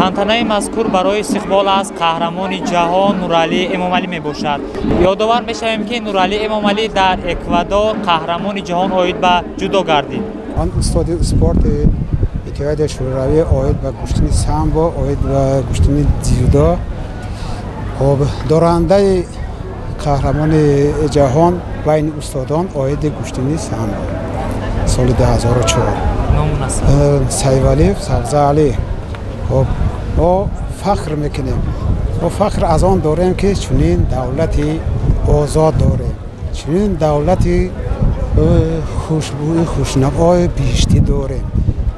тантанаи мазкур барои истиқбол аз қаҳрамони ҷаҳон Нуралӣ Эмомалӣ мебошад. Ёдовар мешавем ки Нуралӣ Эмомалӣ дар Эквадор қаҳрамони ҷаҳон оид ба ҷудо гардид. Ман устоди спорти Иттиҳоди Шӯравӣ оид ба куштини самбо, оид ба куштини дзюдо, дорандаи қаҳрамони ҷаҳон байни устодон оиди куштини самбо соли 2004. Номун аст? Сайвалиев Сабзаалӣ. мо фахр мекунем. мо фахр аз он дорем ки чунин давлати озод дорем. чунин давлати хушбӯи хушнавои биҳиштӣ дорем.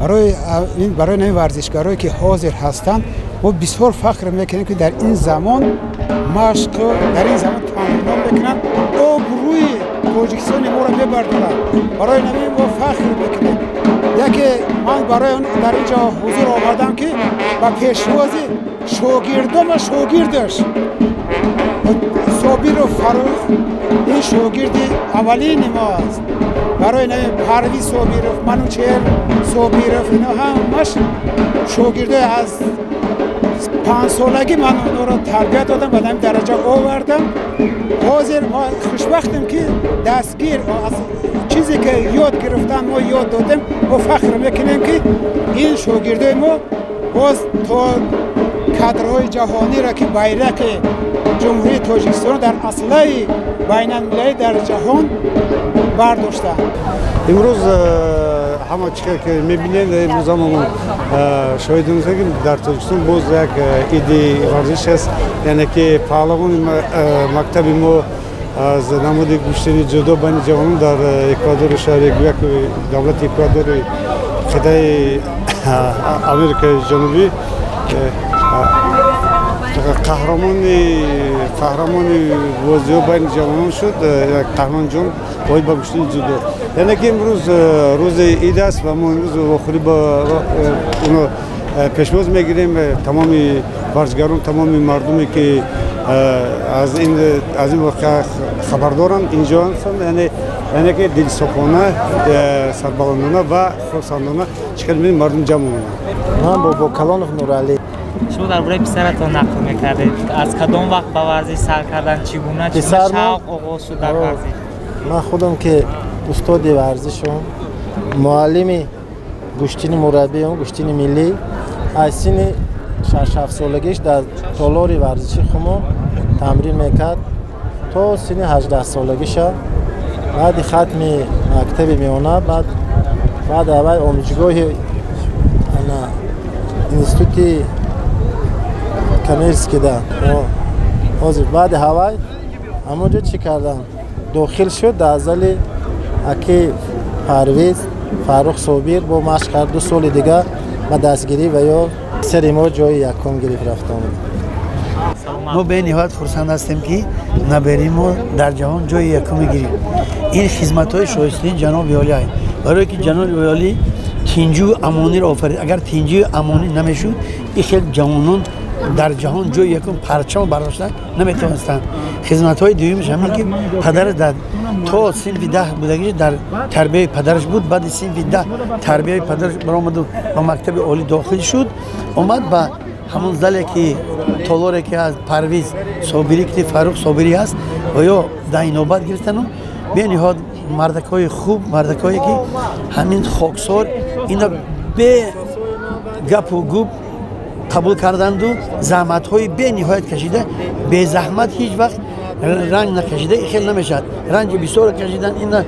барои навин варзишгарое ки ҳозир ҳастанд мо бисёр фахр мекунем ки дар ин замон машқу дар ин замон тамринҳо мекунанд, обрӯи тоҷикистони моро мебардоранд. барои навин мо фахр мекунем. яке ман барои он дар инҷо ҳузур омадам ки ба пешвози шогирдома шогирдаш Собиров Фарух, ин шогирди аввалини мо аст. барои навин Парвиз Собиров, Манучер Собиров, ино ҳамаш шогирдои аз 5-солагӣ ман онҳоро тарбия додам, ба ин дараҷа овардам. ҳозир мо хушбахтем ки дастгир аз чизе ки ёд гирифтан мо ёд додем. мо фахр мекунем ки ин шогирдои мо боз то кадрҳои ҷаҳониро ки байрақи ҷумҳурии Тоҷикистон дар аслаи байналмилалӣ дар ҷаҳон бардоштанд. имрӯз ҳама чизе ки мебинем, имрӯз ҳамамон шоҳидем ки дар Тоҷикистон боз як иди варзиш аст, яъне ки паҳлавони мактаби мо аз намуди куштини ҷудо байни ҷавонон дар Эквадори шаҳри як давлати Эквадори қитъаи Америкаи Ҷанубӣ қаҳрамони бозиҳо байни ҷавонон шуд, як қаҳрамонҷон оид ба куштини ҷудо. яъне ки имрӯз рӯзи ид аст ва мо имрӯз вохӯрӣ ба уно пешвоз мегирем. тамоми варзишгарон, тамоми мардуме ки аз ин воқеа хабардоранд, инҷо ҳастанд, яъне ки дилсофона, сарбаландона ва хурсандона чикар мебинем мардум ҷамъ мемонанд. ман бобо Калонов Нуралӣ. шумо дар бораи писаратон нақл мекардед. аз кадом вақт ба варзиш сар кардан, чӣ гуна шавқ оғоз шуд дар варзиш? ман худам ки устоди варзишам, муаллими гӯштини мураббиам, гӯштини миллӣ, аз синни 6-7 солагиш дар толори варзиши худмо тамрин мекард то синни 18 солагиша. баъди хатми мактаби меҳона, баъд аввал омӯзишгоҳи институти коммерсия да ҳозир баъди ҳавай ҳамонҷо чӣ кардам, дохил шуд дар зали аки Парвиз Фарух Собир бо машқ кард. 2 соли дигар ба дастгирӣ ва ё сари мо ҷои якум гирифт рафта омад. мо бениҳоят хурсанд ҳастем ки набери мо дар ҷаҳон ҷои якум мегирем. ин хизматҳои шоистаи ҷаноби олӣ аст, барое ки ҷаноби олӣ тинҷӯ амониро офарид. агар тинҷӯ амонӣ намешуд, ин хел ҷавонон дар ҷаҳон ҷои якум парчам бардошта наметавонистанд. хизматҳои дуюмаш ҳамин ки падар то синфи 10 будагиш дар тарбияи падараш буд. баъди синфи 10 тарбияи падараш баромаду ба мактаби олӣ дохил шуд. омад ба ҳамон зале ки толоре ки аз Парвиз Собирӣ ки Фарух Собирӣ аст ва ё дар инобат гирифтану бениҳоят мардакҳои хуб, мардакҳое ки ҳамин хоксор ина бе гапу гуп қабул карданду заҳматҳои бениҳоят кашида, безаҳмат ҳеҷ вақт ранг накашида. ин хел намешавад. ранҷи бисёр кашидан, ина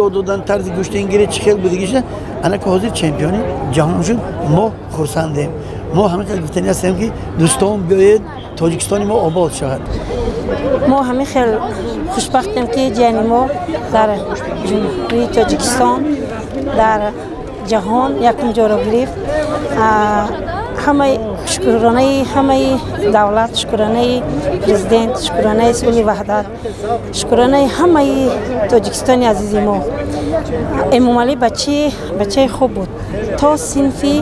ёд додан, тарзи гӯштингирӣ чӣ хел будагиша. ана ки ҳозир чемпиони ҷаҳон шуд. мо хурсандем. мо ҳамин хел гуфтанӣ ҳастем ки дӯстон биёед, Тоҷикистони мо обод шавад. мо ҳамин хел хушбахтем ки ҷияни мо дар ҷумҳурии Тоҷикистон дар ҷаҳон якум ҷоро гирифт. ҳамаи шукранаи ҳамаи давлат, шукранаи президент, шукранаи сулҳи ваҳдат, шукранаи ҳамаи Тоҷикистони азизи мо. Эмомалӣ бачаи хуб буд. то синфи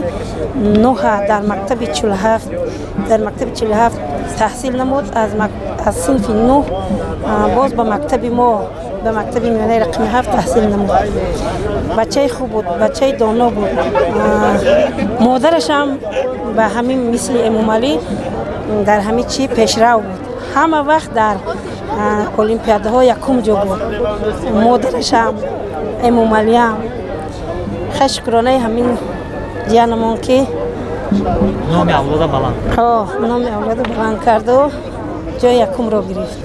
9 дар мактаби 47 таҳсил намуд. аз синфи 9 باز به مکتب ما به مکتب میانه رقم 7 تحصیل نمود. بچه خوب بود، بچه دانا بود. مادرش هم به همین مثل امام علی در همه چی پیشرو بود. همه وقت در المپیادها یکم جا بود. مادرش هم امام علی هم شکرانه همین جانمان که نام اولاد بلند نام اولاد بلند کرد و جای یکم را گرفت.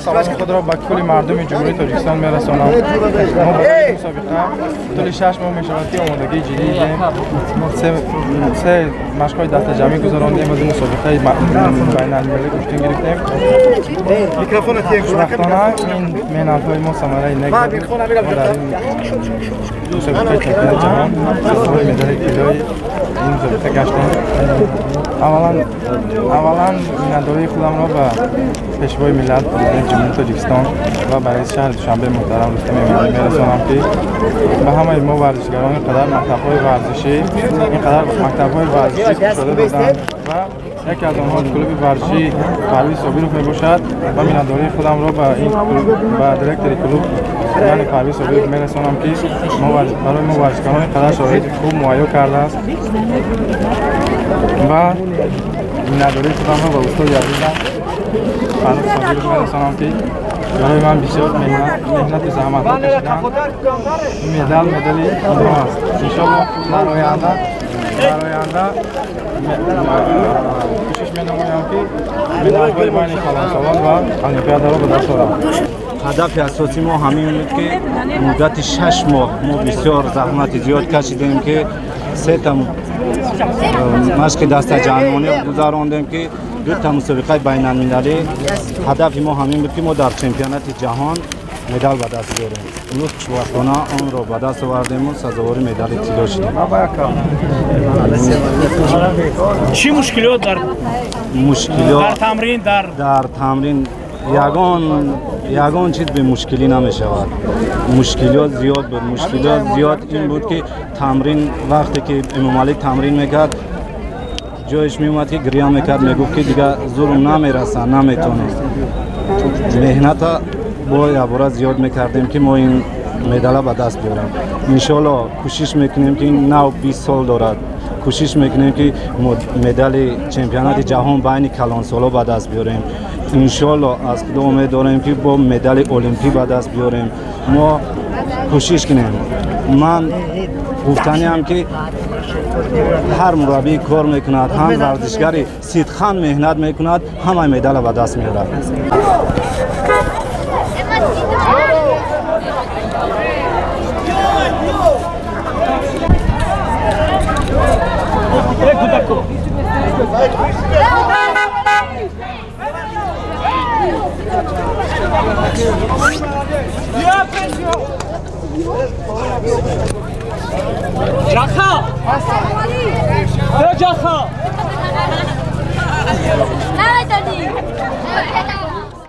سلام خود را به کل مردم جمهوری تاجیکستان میرسانم. ما برای مسابقه طول 6 ماه مشارکتی آمادگی جدی دیم. سه مشق‌های دست جمعی گذراندیم. از این مسابقه بین‌المللی گشتن گرفتیم. میکروفون خوشبختانه این مهنت‌های ما ثمره نگرفت. ما در این مسابقه چمپیونات جهان سه‌مین مدال طلایی این مسابقه گشتیم. اولا میناداری خودم را به پیشوای ملت پرزیدنت جمهوری تاجیکستان و برای شهر دوشنبه محترم رستم امیرعلی میرسانم که به همه ما ورزشکاران اینقدر مکتب‌های ورزشی گشاده دادند و یکی از آنها کلوب ورزشی پرویز صابیروف میباشد و میناداری خودم را به این به دیرکتور کلوب یعنی پرویز صابیروف میرسانم که برای ما ورزشکاران اینقدر شرایط خوب مهیا کرده است و میناداری خودم را به استاد عزیزم پرویز صابیروف میرسانم که برای من بسیار مهنت و زحمت ها کشیدن. مدلی اینها است. انشاءالله در آینده کوشش می‌نمایم که مدال‌های بین کلانسالان و المپیاد را به دست آورم. هدف اساسی ما همین بود که مدت 6 ماه ما بسیار زحمت زیاد کشیدیم که 3 تا مشق دست جهانی گذراندیم که 2 تا مسابقه بین المللی. هدف ما همین بود که ما در چمپیونات جهان مدال به دست بیاریم. امروز خوشبختانه آن را به دست آوردیم و سزاوار مدال طلا شدیم. چی مشکلات در تمرین در تمرین یگان چیز به مشکلی نمی شود. مشکلات زیاد بود. مشکلات زیاد این بود که تمرین وقتی که امام علی تمرین میکرد جایش میومد که گریه میکرد میگفت که دیگه زورم نمیرسه نمیتونه. مهنت با یه بار زیاد میکردیم که ما این مدال به دست بیارم. انشالله کوشش میکنیم که این نو 20 سال دارد. کوشش میکنیم که مدال چمپیونات جهان بین کلانسالا به دست بیاریم. انشالله از خدا امید داریم که با مدال المپی به دست بیاریم. ما کوشش کنیم. من گفتنی هم که هر مربی کار میکند، هم ورزشگری صدقاً مهنت میکند، همه مدال به دست میارد. Jaha! Jaha!